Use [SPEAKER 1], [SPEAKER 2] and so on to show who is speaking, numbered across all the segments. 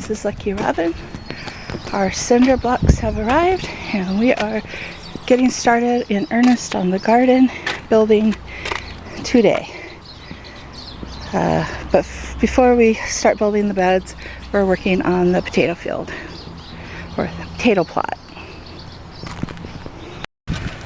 [SPEAKER 1] This is Lucky Robin. Our cinder blocks have arrived and we are getting started in earnest on the garden building today. But before we start building the beds, we're working on the potato field, or the potato plot.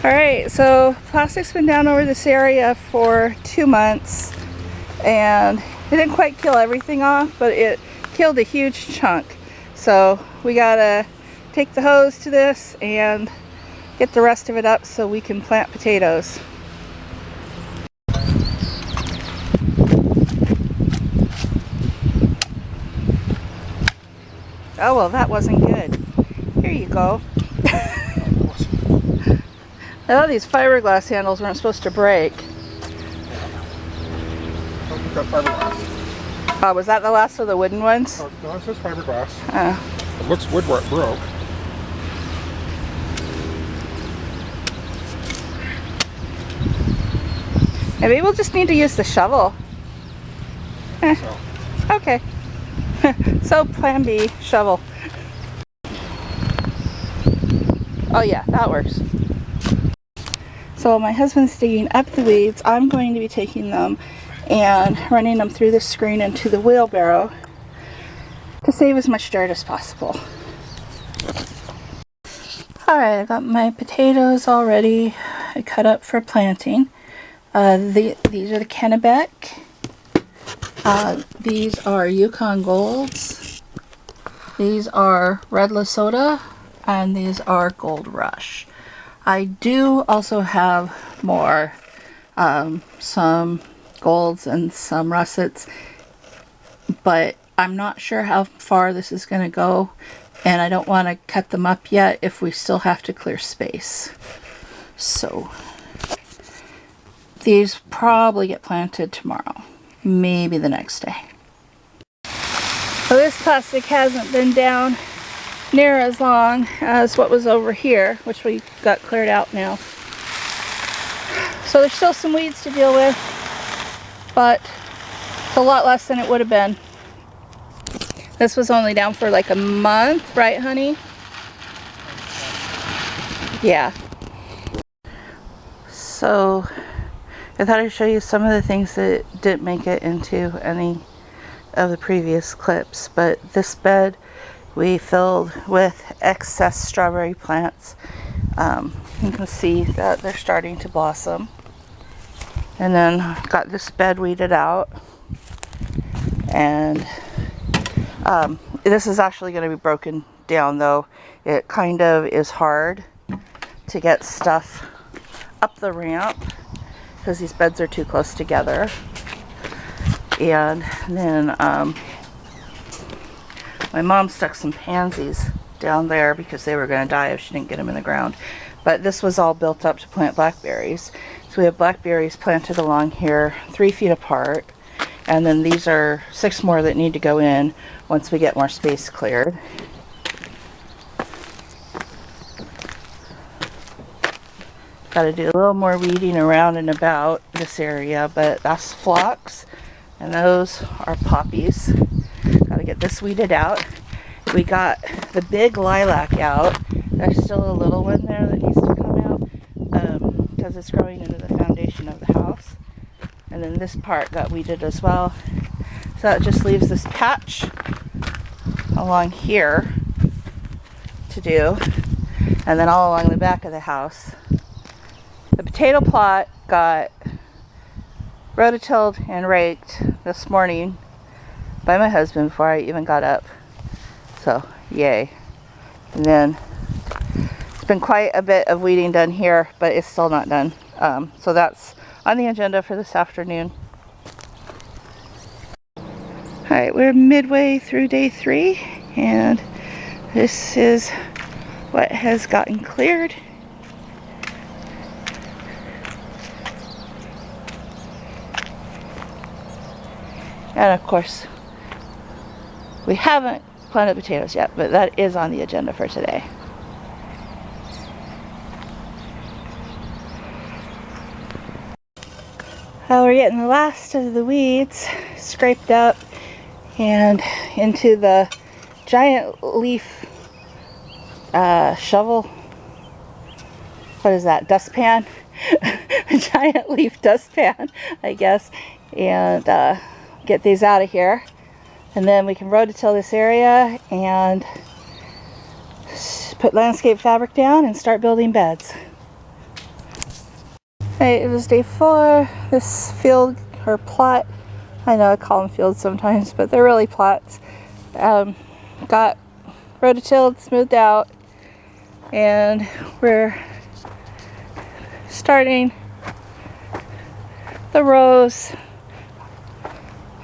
[SPEAKER 1] Alright, so plastic's been down over this area for 2 months, and it didn't quite kill everything off, but it killed a huge chunk. So we gotta take the hose to this and get the rest of it up so we can plant potatoes. Oh well, that wasn't good. Here you go. I thought these fiberglass handles weren't supposed to break. Was that the last of the wooden ones?
[SPEAKER 2] Oh, no, it says fiberglass.
[SPEAKER 1] Oh.
[SPEAKER 2] It looks wood where it broke.
[SPEAKER 1] Maybe we'll just need to use the shovel.
[SPEAKER 2] So.
[SPEAKER 1] Okay. So plan B, shovel. Oh yeah, that works. So while my husband's digging up the weeds, I'm going to be taking them and running them through the screen into the wheelbarrow to save as much dirt as possible. Alright, I got my potatoes all ready. I cut up for planting. These are the Kennebec. These are Yukon Golds. These are Red Lesotho. And these are Gold Rush. I do also have more, some golds and some russets, but I'm not sure how far this is going to go, and I don't want to cut them up yet if we still have to clear space. So these probably get planted tomorrow, maybe the next day. So this plastic hasn't been down near as long as what was over here, which we got cleared out now. So there's still some weeds to deal with, but it's a lot less than it would have been. This was only down for like a month, right honey? Yeah. So I thought I'd show you some of the things that didn't make it into any of the previous clips, but this bed we filled with excess strawberry plants. You can see that they're starting to blossom. And then got this bed weeded out. And this is actually going to be broken down though. It kind of is hard to get stuff up the ramp because these beds are too close together. And then my mom stuck some pansies down there because they were going to die if she didn't get them in the ground. But this was all built up to plant blackberries. So we have blackberries planted along here 3 feet apart. And then these are 6 more that need to go in once we get more space cleared. Got to do a little more weeding around and about this area, but that's phlox. And those are poppies. Gotta get this weeded out. We got the big lilac out. There's still a little one there that needs to come out because it's growing into the foundation of the house. And then this part got weeded as well. So that just leaves this patch along here to do. And then all along the back of the house. The potato plot got rototilled and raked this morning by my husband before I even got up. So yay. And then it's been quite a bit of weeding done here, but it's still not done. So that's on the agenda for this afternoon. Alright, we're midway through day 3 and this is what has gotten cleared. And of course, we haven't planted potatoes yet, but that is on the agenda for today. We're getting the last of the weeds scraped up and into the giant leaf shovel. What is that? Dustpan? A giant leaf dustpan, I guess. And get these out of here. And then we can rototill this area and put landscape fabric down and start building beds. Hey, it was day 4. This field or plot, I know I call them fields sometimes, but they're really plots, got rototilled, smoothed out, and we're starting the rows.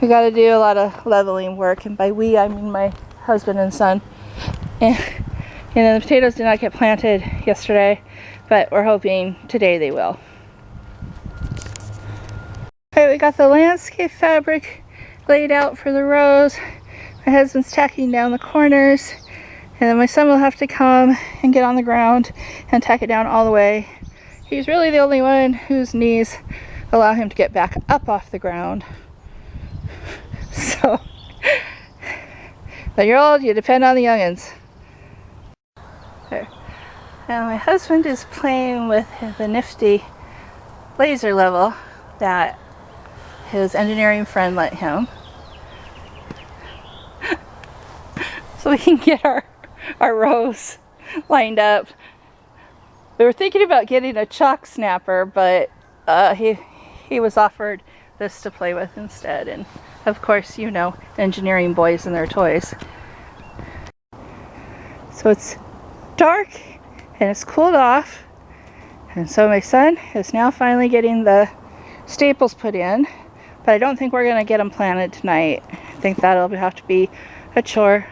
[SPEAKER 1] We got to do a lot of leveling work, and by we I mean my husband and son. And the potatoes did not get planted yesterday, but we're hoping today they will. Alright, we got the landscape fabric laid out for the rows. My husband's tacking down the corners, and then my son will have to come and get on the ground and tack it down all the way. He's really the only one whose knees allow him to get back up off the ground. So, when you're old, you depend on the youngins. There. Now my husband is playing with the nifty laser level that his engineering friend lent him. So we can get our rows lined up. We were thinking about getting a chalk snapper, but he was offered this to play with instead. And of course, you know, engineering boys and their toys. So it's dark and it's cooled off. And so my son is now finally getting the staples put in. But I don't think we're going to get them planted tonight. I think that'll have to be a chore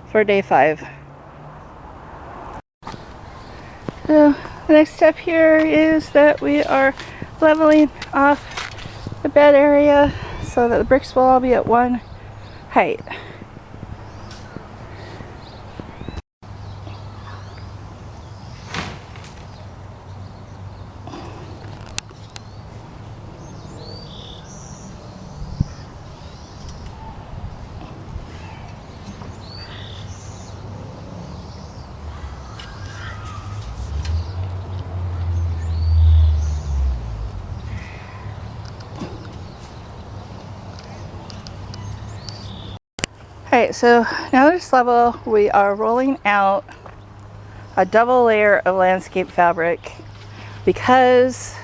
[SPEAKER 1] for day 5. So the next step here is that we are leveling off the bed area so that the bricks will all be at one height. Alright, so now this level we are rolling out a double layer of landscape fabric because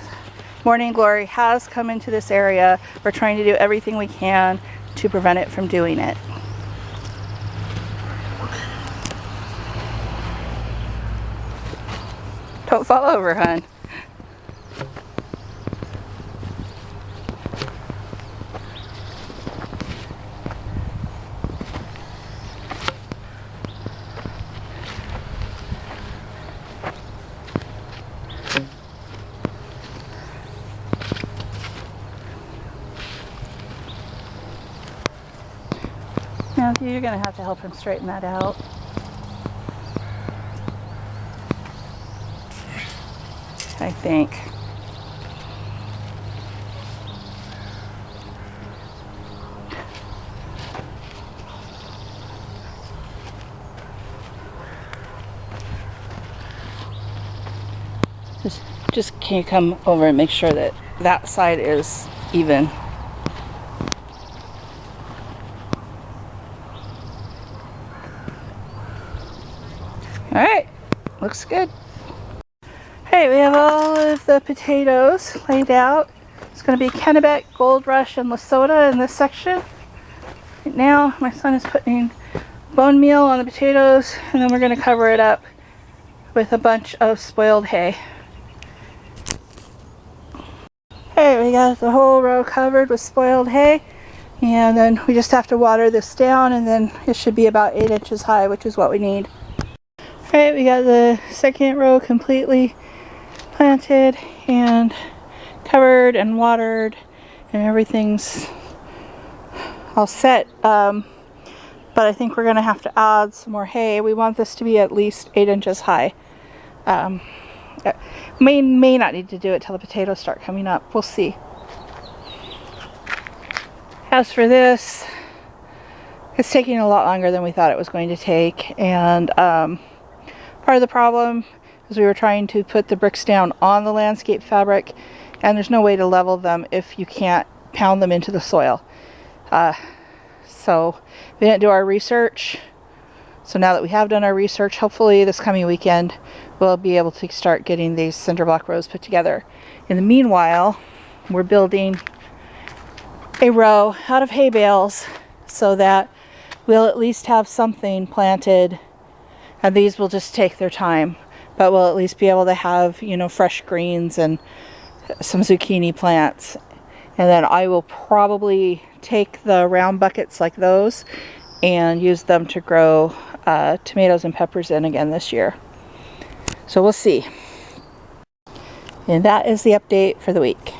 [SPEAKER 1] Morning Glory has come into this area. We're trying to do everything we can to prevent it from doing it. Don't fall over, hon. Matthew, you're going to have to help him straighten that out. I think. Just can you come over and make sure that that side is even? Alright, looks good. Hey, we have all of the potatoes laid out. It's going to be Kennebec, Gold Rush, and Lesotho in this section. Right now, my son is putting bone meal on the potatoes, and then we're going to cover it up with a bunch of spoiled hay. Hey, we got the whole row covered with spoiled hay, and then we just have to water this down, and then it should be about 8 inches high, which is what we need. Alright, we got the second row completely planted and covered and watered, and everything's all set. But I think we're going to have to add some more hay. We want this to be at least 8 inches high. May not need to do it till the potatoes start coming up. We'll see. As for this, It's taking a lot longer than we thought it was going to take, and part of the problem is we were trying to put the bricks down on the landscape fabric, and there's no way to level them if you can't pound them into the soil. So we didn't do our research. So now that we have done our research, hopefully this coming weekend we'll be able to start getting these cinder block rows put together. In the meanwhile, we're building a row out of hay bales so that we'll at least have something planted, and these will just take their time, but we'll at least be able to have, you know, fresh greens and some zucchini plants. And then I will probably take the round buckets like those and use them to grow tomatoes and peppers in again this year. So we'll see. And that is the update for the week.